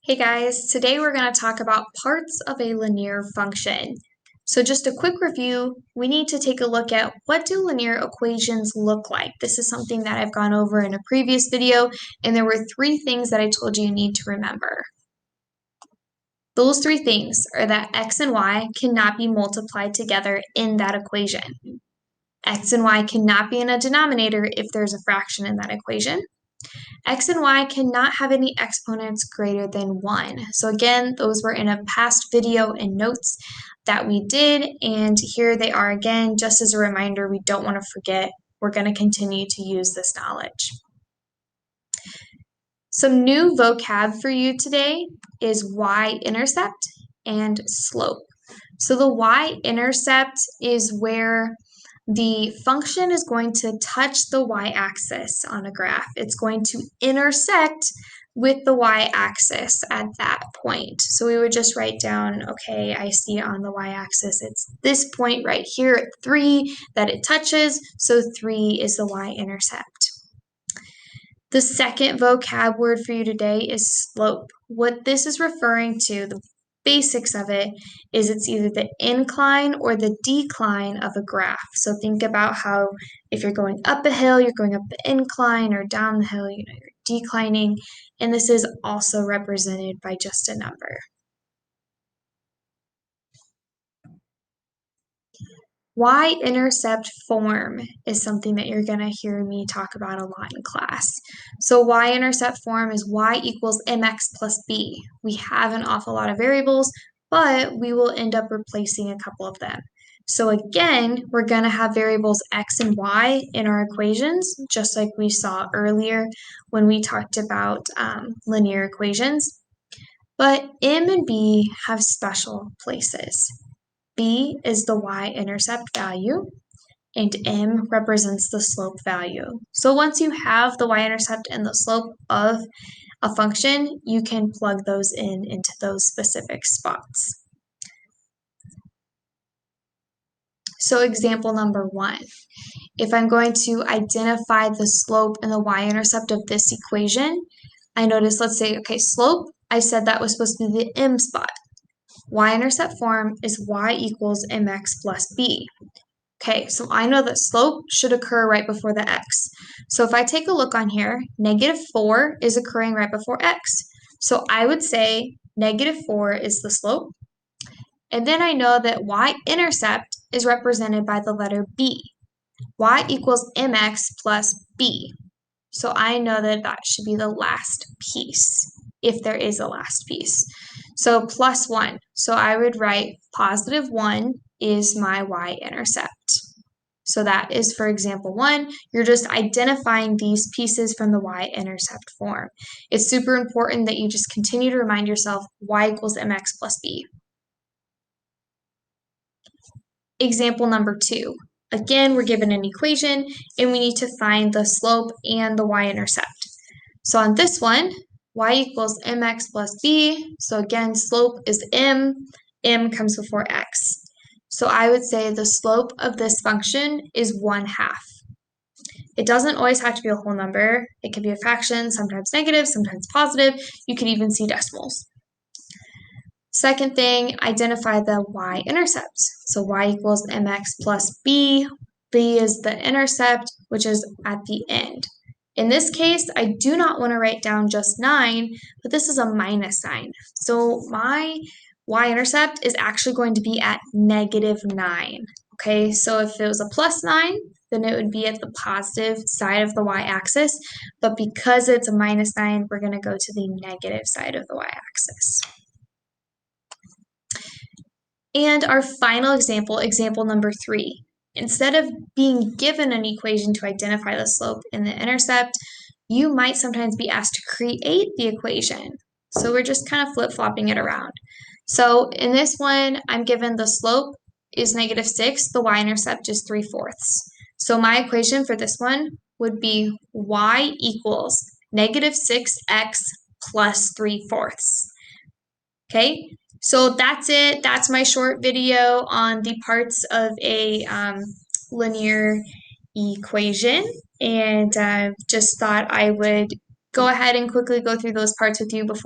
Hey guys, today we're going to talk about parts of a linear function. So just a quick review, we need to take a look at what do linear equations look like. This is something that I've gone over in a previous video, and there were three things that I told you need to remember. Those three things are that x and y cannot be multiplied together in that equation. X and y cannot be in a denominator if there's a fraction in that equation. X and y cannot have any exponents greater than 1. So again, those were in a past video and notes that we did, and here they are again, just as a reminder, we don't want to forget, we're going to continue to use this knowledge. Some new vocab for you today is y-intercept and slope. So the y-intercept is where the function is going to touch the y-axis on a graph. It's going to intersect with the y-axis at that point. So we would just write down, okay, I see on the y-axis, it's this point right here at 3 that it touches, so 3 is the y-intercept. The second vocab word for you today is slope. What this is referring to, the basics of it, is it's either the incline or the decline of a graph. So think about how if you're going up a hill, you're going up the incline, or down the hill, you're declining. And this is also represented by just a number. Y-intercept form is something that you're going to hear me talk about a lot in class. So y-intercept form is y equals mx plus b. We have an awful lot of variables, but we will end up replacing a couple of them. So again, we're going to have variables x and y in our equations, just like we saw earlier when we talked about linear equations. But m and b have special places. B is the y-intercept value, and m represents the slope value. So once you have the y-intercept and the slope of a function, you can plug those into those specific spots. So example number 1, if I'm going to identify the slope and the y-intercept of this equation, I notice, let's say, okay, slope, I said that was supposed to be the m spot. Y-intercept form is y equals mx plus b. Okay, so I know that slope should occur right before the x. So if I take a look on here, -4 is occurring right before x. So I would say -4 is the slope. And then I know that y-intercept is represented by the letter b. Y equals mx plus b. So I know that that should be the last piece, if there is a last piece. So +1. So I would write +1 is my y-intercept. So that is for example 1. You're just identifying these pieces from the y-intercept form. It's super important that you just continue to remind yourself y equals mx plus b. Example number 2. Again, we're given an equation and we need to find the slope and the y-intercept. So on this one, y equals mx plus b. So again, slope is m comes before x. So I would say the slope of this function is 1/2. It doesn't always have to be a whole number. It can be a fraction, sometimes negative, sometimes positive. You could even see decimals. Second thing, identify the y-intercepts. So y equals mx plus b. B is the intercept, which is at the end. In this case, I do not want to write down just 9, but this is a minus sign. So my y-intercept is actually going to be at -9. Okay, so if it was a +9, then it would be at the positive side of the y-axis. But because it's a -9, we're going to go to the negative side of the y-axis. And our final example, example number 3. Instead of being given an equation to identify the slope and the intercept, you might sometimes be asked to create the equation. So we're just kind of flip-flopping it around. So in this one, I'm given the slope is -6, the y-intercept is 3/4. So my equation for this one would be y equals -6x plus 3/4. Okay, so that's it. That's my short video on the parts of a linear equation. And just thought I would go ahead and quickly go through those parts with you before